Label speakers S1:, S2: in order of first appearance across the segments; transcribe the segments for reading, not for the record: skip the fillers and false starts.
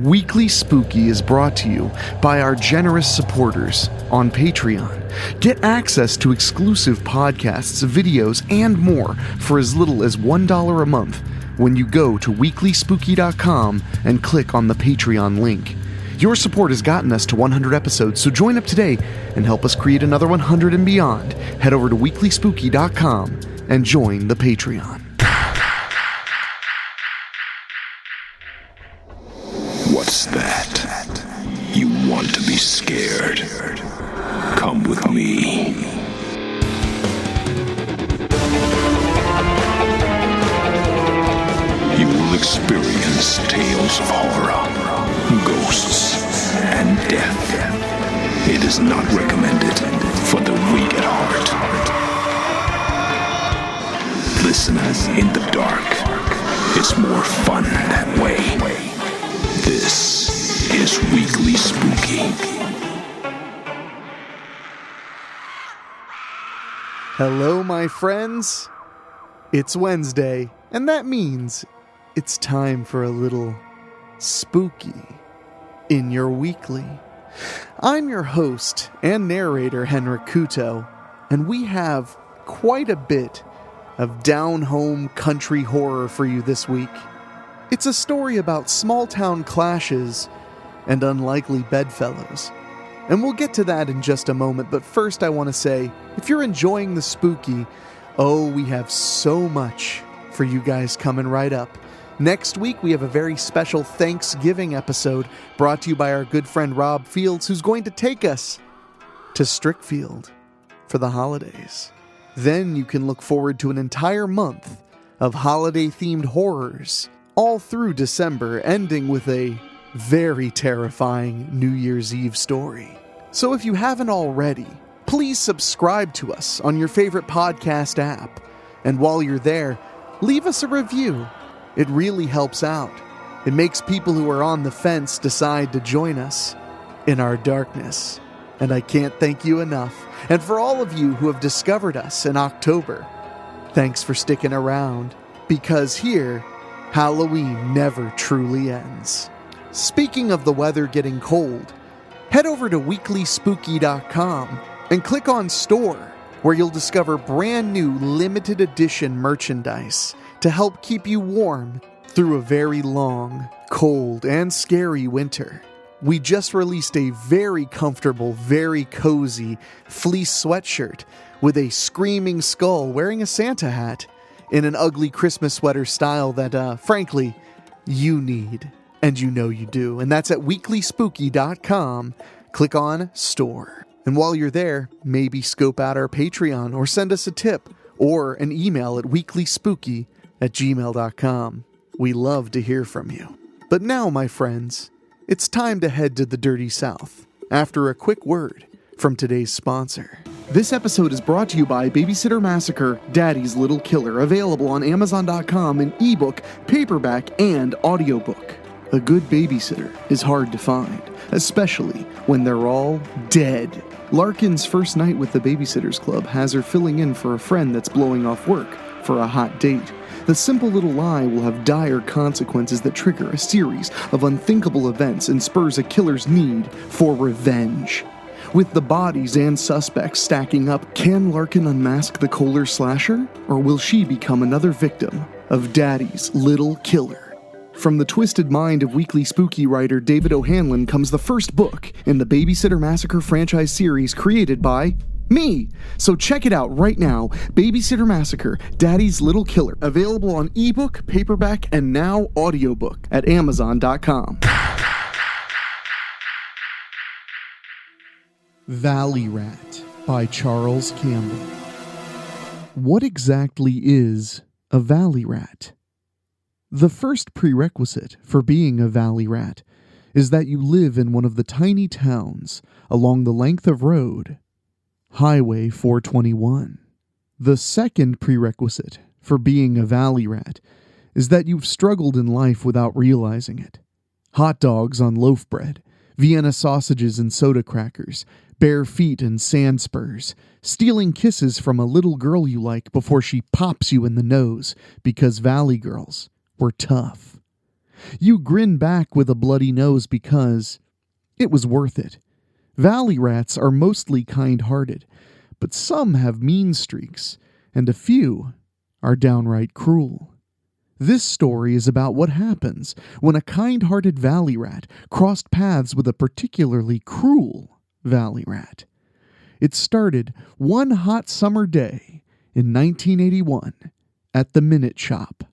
S1: Weekly Spooky is brought to you by our generous supporters on Patreon. Get access to exclusive podcasts, videos, and more for as little as $1 a month when you go to WeeklySpooky.com and click on the Patreon link. Your support has gotten us to 100 episodes, so join up today and help us create another 100 and beyond. Head over to WeeklySpooky.com and join the Patreon.
S2: What's that? You want to be scared? Come with me. You will experience tales of horror, ghosts, and death. It is not recommended for the weak at heart. Listen in the dark. It's more fun that way. This is Weekly Spooky.
S1: Hello, my friends. It's Wednesday, and that means it's time for a little spooky in your weekly. I'm your host and narrator, Henrik Kuto, and we have quite a bit of down-home country horror for you this week. It's a story about small-town clashes and unlikely bedfellows. And we'll get to that in just a moment, but first I want to say, if you're enjoying the spooky, we have so much for you guys coming right up. Next week, we have a very special Thanksgiving episode brought to you by our good friend Rob Fields, who's going to take us to Strickfield for the holidays. Then you can look forward to an entire month of holiday-themed horrors all through December, ending with a very terrifying New Year's Eve story. So if you haven't already, please subscribe to us on your favorite podcast app. And while you're there, leave us a review. It really helps out. It makes people who are on the fence decide to join us in our darkness. And I can't thank you enough. And for all of you who have discovered us in October, thanks for sticking around. Because here, Halloween never truly ends. Speaking of the weather getting cold, head over to WeeklySpooky.com and click on Store, where you'll discover brand new limited edition merchandise to help keep you warm through a very long, cold, and scary winter. We just released a very comfortable, very cozy fleece sweatshirt with a screaming skull wearing a Santa hat in an ugly Christmas sweater style that, frankly, you need. And you know you do. And that's at WeeklySpooky.com. Click on Store. And while you're there, maybe scope out our Patreon or send us a tip or an email at weeklyspooky@gmail.com. We love to hear from you. But now, my friends, it's time to head to the Dirty South after a quick word from today's sponsor. This episode is brought to you by Babysitter Massacre, Daddy's Little Killer, available on Amazon.com in ebook, paperback, and audiobook. A good babysitter is hard to find, especially when they're all dead. Larkin's first night with the Babysitters Club has her filling in for a friend that's blowing off work for a hot date. The simple little lie will have dire consequences that trigger a series of unthinkable events and spurs a killer's need for revenge. With the bodies and suspects stacking up, can Larkin unmask the Kohler slasher? Or will she become another victim of Daddy's Little Killer? From the twisted mind of Weekly Spooky writer David O'Hanlon comes the first book in the Babysitter Massacre franchise series created by me. So check it out right now. Babysitter Massacre, Daddy's Little Killer. Available on ebook, paperback, and now audiobook at Amazon.com. Valley Rat by Charles Campbell. What exactly is a valley rat? The first prerequisite for being a valley rat is that you live in one of the tiny towns along the length of road, Highway 421. The second prerequisite for being a valley rat is that you've struggled in life without realizing it. Hot dogs on loaf bread, Vienna sausages and soda crackers, bare feet and sand spurs, stealing kisses from a little girl you like before she pops you in the nose because valley girls were tough. You grin back with a bloody nose because it was worth it. Valley rats are mostly kind-hearted, but some have mean streaks, and a few are downright cruel. This story is about what happens when a kind-hearted valley rat crossed paths with a particularly cruel valley rat. It started one hot summer day in 1981 at the Minute Shop.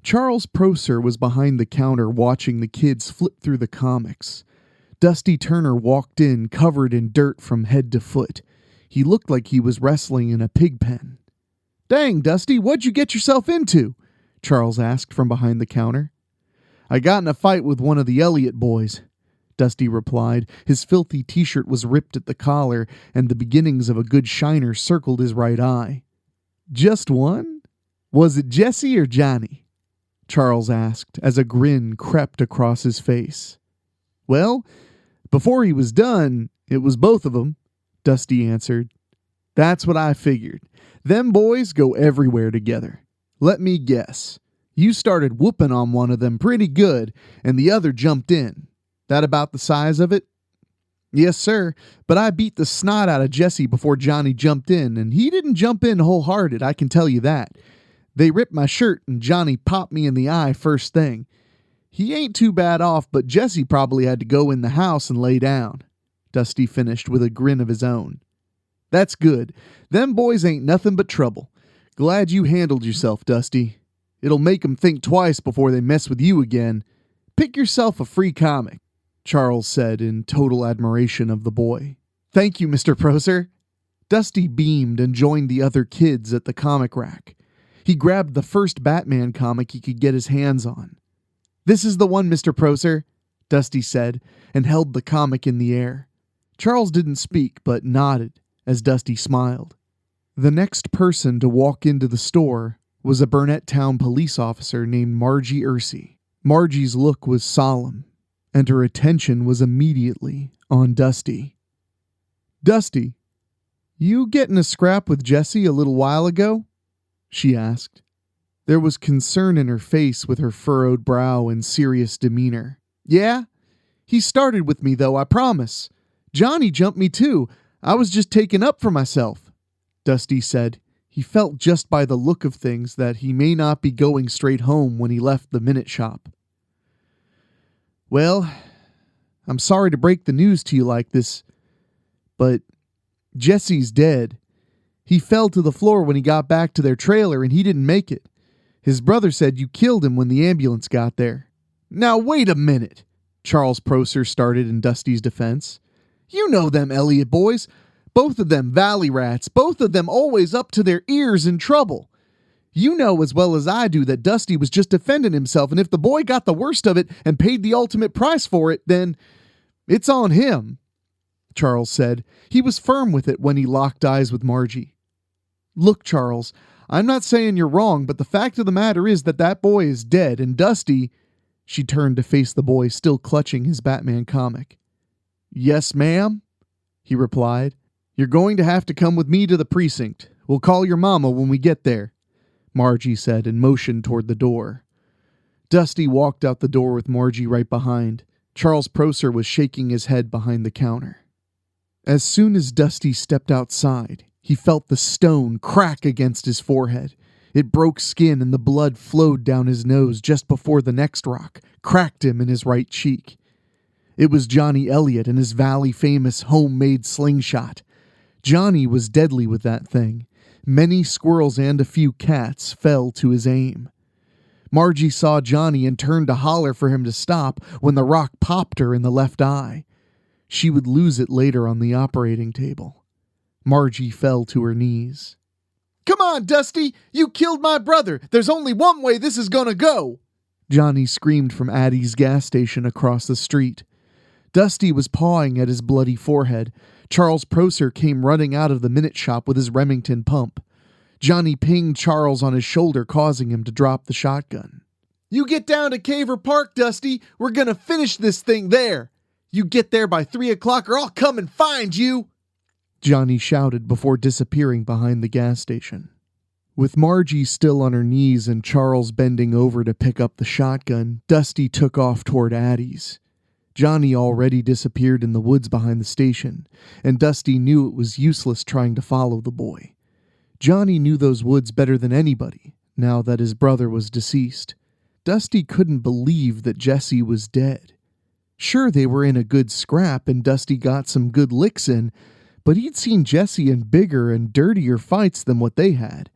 S1: Charles Prosser was behind the counter watching the kids flip through the comics. Dusty Turner walked in covered in dirt from head to foot. He looked like he was wrestling in a pig pen. "Dang, Dusty, what'd you get yourself into?" Charles asked from behind the counter. "I got in a fight with one of the Elliott boys," Dusty replied. His filthy t-shirt was ripped at the collar, and the beginnings of a good shiner circled his right eye. "Just one? Was it Jesse or Johnny?" Charles asked, as a grin crept across his face. "Well, before he was done, it was both of them," Dusty answered. "That's what I figured. Them boys go everywhere together. Let me guess. You started whooping on one of them pretty good, and the other jumped in. That about the size of it?" "Yes, sir, but I beat the snot out of Jesse before Johnny jumped in, and he didn't jump in wholehearted, I can tell you that. They ripped my shirt, and Johnny popped me in the eye first thing. He ain't too bad off, but Jesse probably had to go in the house and lay down," Dusty finished with a grin of his own. "That's good. Them boys ain't nothing but trouble. Glad you handled yourself, Dusty. It'll make 'em think twice before they mess with you again. Pick yourself a free comic," Charles said in total admiration of the boy. "Thank you, Mr. Prosser." Dusty beamed and joined the other kids at the comic rack. He grabbed the first Batman comic he could get his hands on. "This is the one, Mr. Prosser," Dusty said, and held the comic in the air. Charles didn't speak, but nodded as Dusty smiled. The next person to walk into the store was a Burnett Town police officer named Margie Ursey. Margie's look was solemn, and her attention was immediately on Dusty. "Dusty, you get in a scrap with Jesse a little while ago?" she asked. There was concern in her face with her furrowed brow and serious demeanor. "Yeah? He started with me, though, I promise. Johnny jumped me, too. I was just taking up for myself," Dusty said. He felt just by the look of things that he may not be going straight home when he left the Minute Shop. "Well, I'm sorry to break the news to you like this, but Jesse's dead. He fell to the floor when he got back to their trailer and he didn't make it. His brother said you killed him when the ambulance got there." "Now wait a minute," Charles Prosser started in Dusty's defense. "You know them Elliott boys. Both of them valley rats. Both of them always up to their ears in trouble. You know as well as I do that Dusty was just defending himself, and if the boy got the worst of it and paid the ultimate price for it, then it's on him," Charles said. He was firm with it when he locked eyes with Margie. "Look, Charles, I'm not saying you're wrong, but the fact of the matter is that boy is dead, and Dusty..." She turned to face the boy still clutching his Batman comic. "Yes, ma'am," he replied. "You're going to have to come with me to the precinct. We'll call your mama when we get there," Margie said and motioned toward the door. Dusty walked out the door with Margie right behind. Charles Prosser was shaking his head behind the counter. As soon as Dusty stepped outside, he felt the stone crack against his forehead. It broke skin and the blood flowed down his nose just before the next rock cracked him in his right cheek. It was Johnny Elliott and his valley-famous homemade slingshot. Johnny was deadly with that thing. Many squirrels and a few cats fell to his aim. Margie saw Johnny and turned to holler for him to stop when the rock popped her in the left eye. She would lose it later on the operating table. Margie fell to her knees. "Come on, Dusty! You killed my brother! There's only one way this is gonna go!" Johnny screamed from Addie's gas station across the street. Dusty was pawing at his bloody forehead. Charles Prosser came running out of the Minute Shop with his Remington pump. Johnny pinged Charles on his shoulder, causing him to drop the shotgun. "You get down to Caver Park, Dusty! We're gonna finish this thing there! You get there by 3 o'clock or I'll come and find you!" Johnny shouted before disappearing behind the gas station. With Margie still on her knees and Charles bending over to pick up the shotgun, Dusty took off toward Addie's. Johnny already disappeared in the woods behind the station, and Dusty knew it was useless trying to follow the boy. Johnny knew those woods better than anybody, now that his brother was deceased. Dusty couldn't believe that Jesse was dead. Sure, they were in a good scrap and Dusty got some good licks in, but he'd seen Jesse in bigger and dirtier fights than what they had.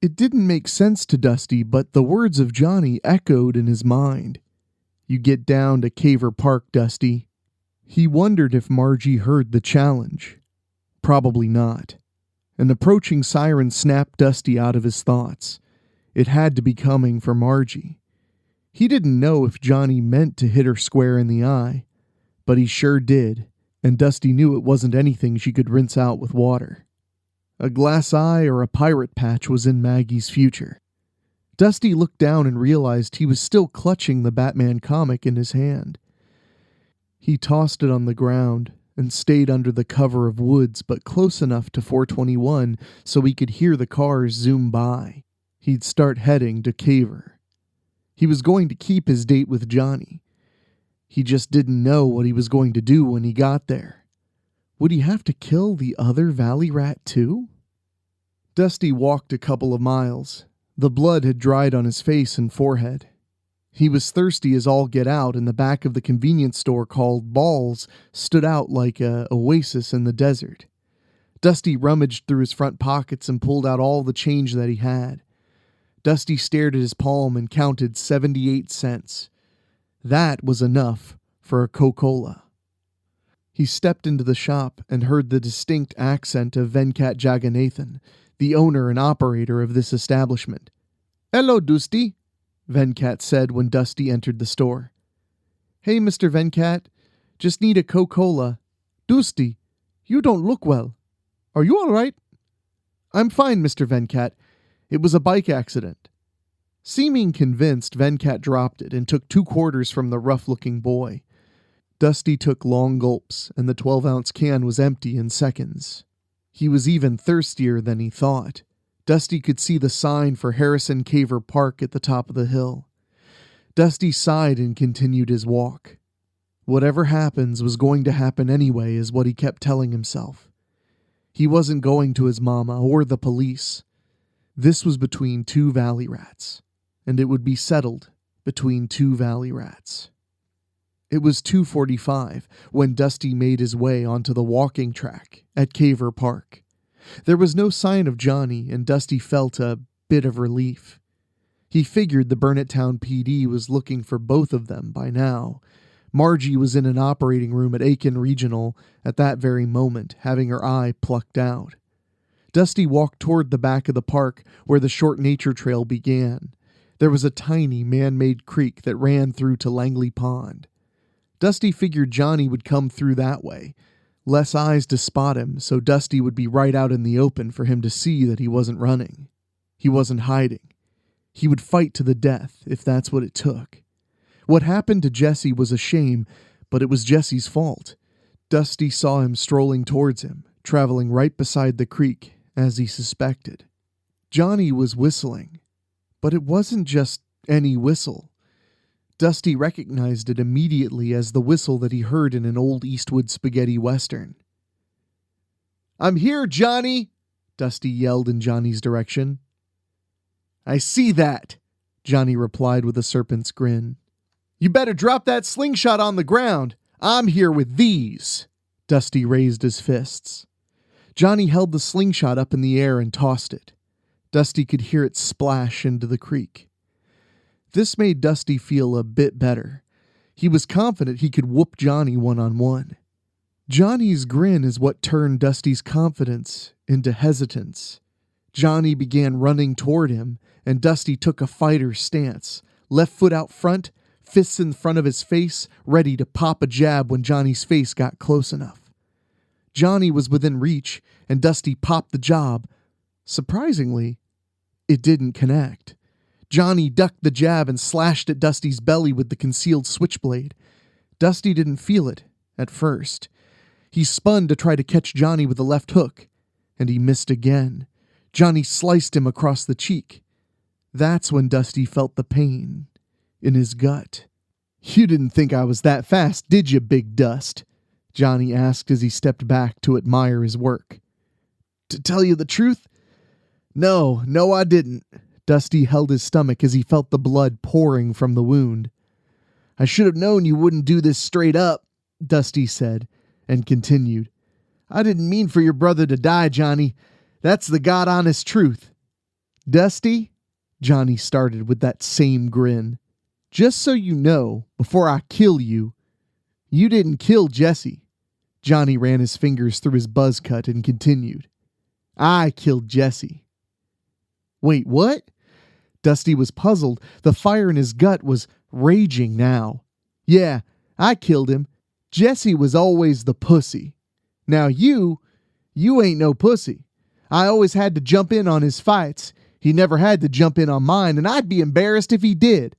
S1: It didn't make sense to Dusty, but the words of Johnny echoed in his mind. "You get down to Caver Park, Dusty." He wondered if Margie heard the challenge. Probably not. An approaching siren snapped Dusty out of his thoughts. It had to be coming for Margie. He didn't know if Johnny meant to hit her square in the eye, but he sure did, and Dusty knew it wasn't anything she could rinse out with water. A glass eye or a pirate patch was in Maggie's future. Dusty looked down and realized he was still clutching the Batman comic in his hand. He tossed it on the ground and stayed under the cover of woods but close enough to 421 so he could hear the cars zoom by. He'd start heading to Caver. He was going to keep his date with Johnny. He just didn't know what he was going to do when he got there. Would he have to kill the other valley rat too? Dusty walked a couple of miles. The blood had dried on his face and forehead. He was thirsty as all get out, and the back of the convenience store called Balls stood out like an oasis in the desert. Dusty rummaged through his front pockets and pulled out all the change that he had. Dusty stared at his palm and counted 78 cents. That was enough for a Coca-Cola. He stepped into the shop and heard the distinct accent of Venkat Jagannathan, the owner and operator of this establishment. "Hello, Dusty," Venkat said when Dusty entered the store. "Hey, Mr. Venkat, just need a Coca-Cola." "Dusty, you don't look well. Are you all right?" "I'm fine, Mr. Venkat. It was a bike accident." Seeming convinced, Venkat dropped it and took 2 quarters from the rough-looking boy. Dusty took long gulps, and the 12-ounce can was empty in seconds. He was even thirstier than he thought. Dusty could see the sign for Harrison Caver Park at the top of the hill. Dusty sighed and continued his walk. Whatever happens was going to happen anyway, is what he kept telling himself. He wasn't going to his mama or the police. This was between 2 valley rats, and it would be settled between 2 valley rats. It was 2:45 when Dusty made his way onto the walking track at Caver Park. There was no sign of Johnny, and Dusty felt a bit of relief. He figured the Burnettown PD was looking for both of them by now. Margie was in an operating room at Aiken Regional at that very moment, having her eye plucked out. Dusty walked toward the back of the park where the short nature trail began. There was a tiny man-made creek that ran through to Langley Pond. Dusty figured Johnny would come through that way. Less eyes to spot him, so Dusty would be right out in the open for him to see that he wasn't running. He wasn't hiding. He would fight to the death, if that's what it took. What happened to Jesse was a shame, but it was Jesse's fault. Dusty saw him strolling towards him, traveling right beside the creek, as he suspected. Johnny was whistling, but it wasn't just any whistle. Dusty recognized it immediately as the whistle that he heard in an old Eastwood spaghetti western. "I'm here, Johnny!" Dusty yelled in Johnny's direction. "I see that," Johnny replied with a serpent's grin. "You better drop that slingshot on the ground. I'm here with these." Dusty raised his fists. Johnny held the slingshot up in the air and tossed it. Dusty could hear it splash into the creek. This made Dusty feel a bit better. He was confident he could whoop Johnny one-on-one. Johnny's grin is what turned Dusty's confidence into hesitance. Johnny began running toward him, and Dusty took a fighter's stance, left foot out front, fists in front of his face, ready to pop a jab when Johnny's face got close enough. Johnny was within reach, and Dusty popped the jab. Surprisingly, it didn't connect. Johnny ducked the jab and slashed at Dusty's belly with the concealed switchblade. Dusty didn't feel it at first. He spun to try to catch Johnny with a left hook, and he missed again. Johnny sliced him across the cheek. That's when Dusty felt the pain in his gut. "You didn't think I was that fast, did you, Big Dust?" Johnny asked as he stepped back to admire his work. "To tell you the truth? No, I didn't." Dusty held his stomach as he felt the blood pouring from the wound. "I should have known you wouldn't do this straight up," Dusty said, and continued. "I didn't mean for your brother to die, Johnny. That's the God-honest truth." "Dusty," Johnny started with that same grin, "just so you know, before I kill you, you didn't kill Jesse." Johnny ran his fingers through his buzz cut and continued. "I killed Jesse." "Wait, what?" Dusty was puzzled. The fire in his gut was raging now. "Yeah, I killed him. Jesse was always the pussy. Now you ain't no pussy. I always had to jump in on his fights. He never had to jump in on mine, and I'd be embarrassed if he did.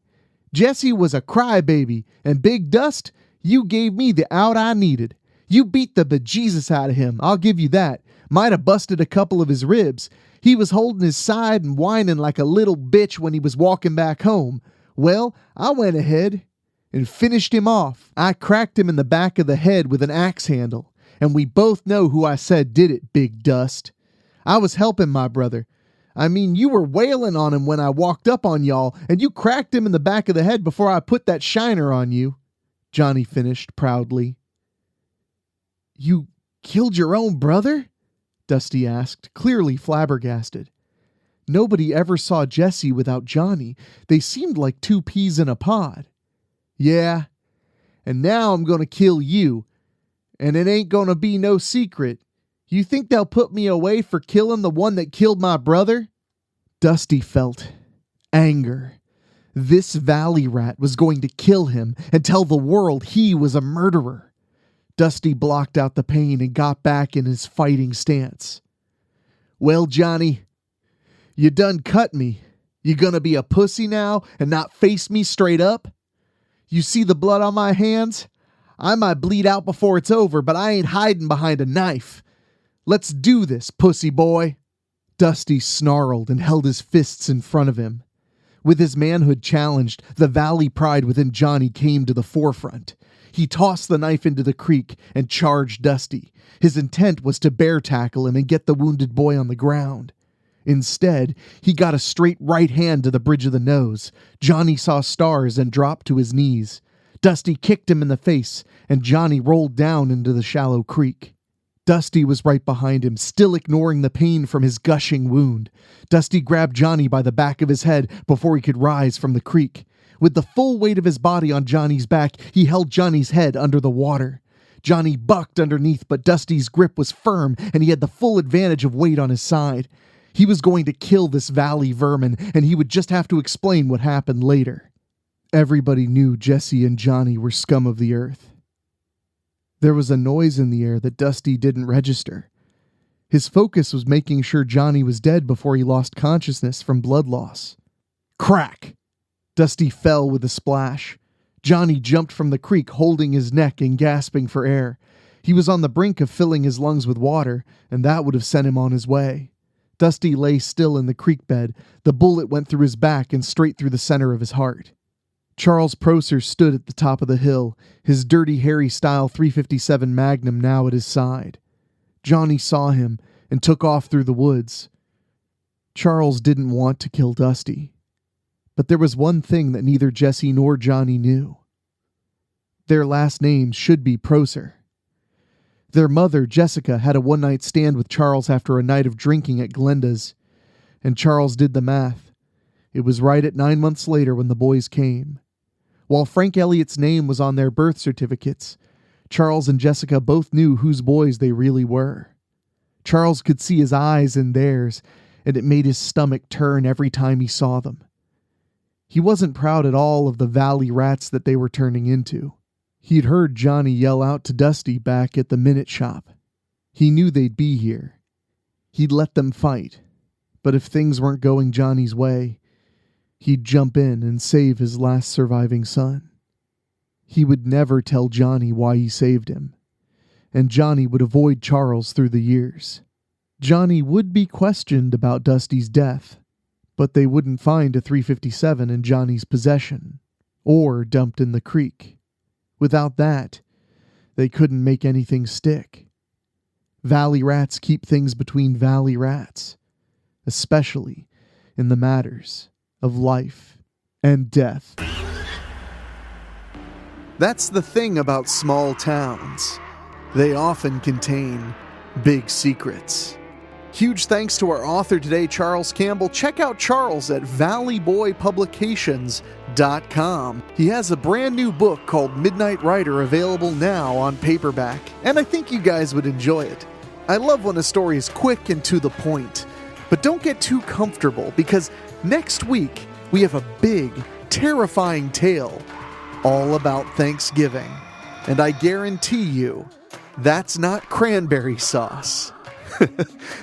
S1: Jesse was a crybaby, and Big Dust, you gave me the out I needed. You beat the bejesus out of him, I'll give you that. Might have busted a couple of his ribs. He was holding his side and whining like a little bitch when he was walking back home. Well, I went ahead and finished him off. I cracked him in the back of the head with an axe handle, and we both know who I said did it, Big Dust. I was helping my brother. I mean, you were wailing on him when I walked up on y'all, and you cracked him in the back of the head before I put that shiner on you," Johnny finished proudly. "You killed your own brother?" Dusty asked, clearly flabbergasted. Nobody ever saw Jesse without Johnny. They seemed like two peas in a pod. "Yeah, and now I'm gonna kill you, and it ain't gonna be no secret. You think they'll put me away for killing the one that killed my brother?" Dusty felt anger. This valley rat was going to kill him and tell the world he was a murderer. Dusty blocked out the pain and got back in his fighting stance. "Well, Johnny, you done cut me. You gonna be a pussy now and not face me straight up? You see the blood on my hands? I might bleed out before it's over, but I ain't hiding behind a knife. Let's do this, pussy boy." Dusty snarled and held his fists in front of him. With his manhood challenged, the valley pride within Johnny came to the forefront. He tossed the knife into the creek and charged Dusty. His intent was to bear tackle him and get the wounded boy on the ground. Instead, he got a straight right hand to the bridge of the nose. Johnny saw stars and dropped to his knees. Dusty kicked him in the face, and Johnny rolled down into the shallow creek. Dusty was right behind him, still ignoring the pain from his gushing wound. Dusty grabbed Johnny by the back of his head before he could rise from the creek. With the full weight of his body on Johnny's back, he held Johnny's head under the water. Johnny bucked underneath, but Dusty's grip was firm, and he had the full advantage of weight on his side. He was going to kill this valley vermin, and he would just have to explain what happened later. Everybody knew Jesse and Johnny were scum of the earth. There was a noise in the air that Dusty didn't register. His focus was making sure Johnny was dead before he lost consciousness from blood loss. Crack! Dusty fell with a splash. Johnny jumped from the creek, holding his neck and gasping for air. He was on the brink of filling his lungs with water, and that would have sent him on his way. Dusty lay still in the creek bed. The bullet went through his back and straight through the center of his heart. Charles Proser stood at the top of the hill, his dirty Harry-style .357 Magnum now at his side. Johnny saw him and took off through the woods. Charles didn't want to kill Dusty. But there was one thing that neither Jesse nor Johnny knew. Their last names should be Proser. Their mother, Jessica, had a one-night stand with Charles after a night of drinking at Glenda's, and Charles did the math. It was right at 9 months later when the boys came. While Frank Elliott's name was on their birth certificates, Charles and Jessica both knew whose boys they really were. Charles could see his eyes in theirs, and it made his stomach turn every time he saw them. He wasn't proud at all of the valley rats that they were turning into. He'd heard Johnny yell out to Dusty back at the Minute Shop. He knew they'd be here. He'd let them fight, but if things weren't going Johnny's way, he'd jump in and save his last surviving son. He would never tell Johnny why he saved him, and Johnny would avoid Charles through the years. Johnny would be questioned about Dusty's death, but they wouldn't find a .357 in Johnny's possession, or dumped in the creek. Without that, they couldn't make anything stick. Valley rats keep things between valley rats, especially in the matters of life and death. That's the thing about small towns. They often contain big secrets. Huge thanks to our author today, Charles Campbell. Check out Charles at valleyboypublications.com. He has a brand new book called Midnight Rider available now on paperback, and I think you guys would enjoy it. I love when a story is quick and to the point, but don't get too comfortable because next week we have a big, terrifying tale all about Thanksgiving, and I guarantee you that's not cranberry sauce.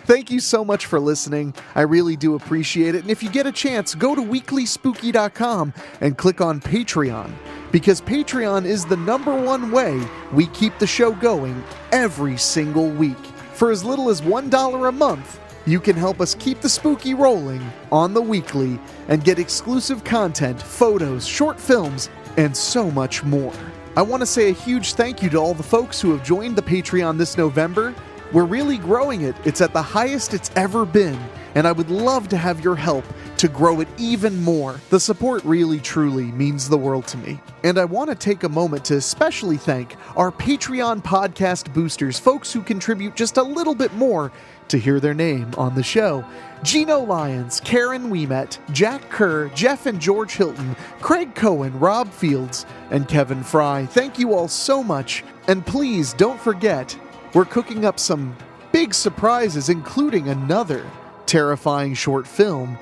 S1: Thank you so much for listening. I really do appreciate it. And if you get a chance, go to WeeklySpooky.com and click on Patreon, because Patreon is the #1 way we keep the show going every single week. For as little as $1 a month, you can help us keep the spooky rolling on the weekly and get exclusive content, photos, short films, and so much more. I want to say a huge thank you to all the folks who have joined the Patreon this November. We're really growing it. It's at the highest it's ever been, and I would love to have your help to grow it even more. The support really, truly means the world to me. And I want to take a moment to especially thank our Patreon podcast boosters, folks who contribute just a little bit more to hear their name on the show. Gino Lyons, Karen Weemet, Jack Kerr, Jeff and George Hilton, Craig Cohen, Rob Fields, and Kevin Fry. Thank you all so much, and please don't forget, we're cooking up some big surprises, including another terrifying short film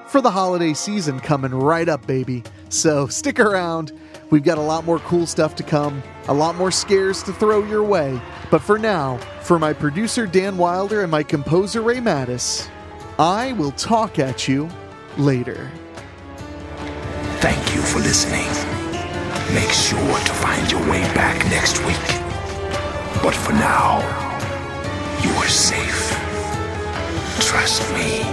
S1: for the holiday season coming right up, baby. So stick around. We've got a lot more cool stuff to come, a lot more scares to throw your way. But for now, for my producer Dan Wilder and my composer Ray Mattis, I will talk at you later.
S2: Thank you for listening. Make sure to find your way back next week. But for now, you are safe. Trust me.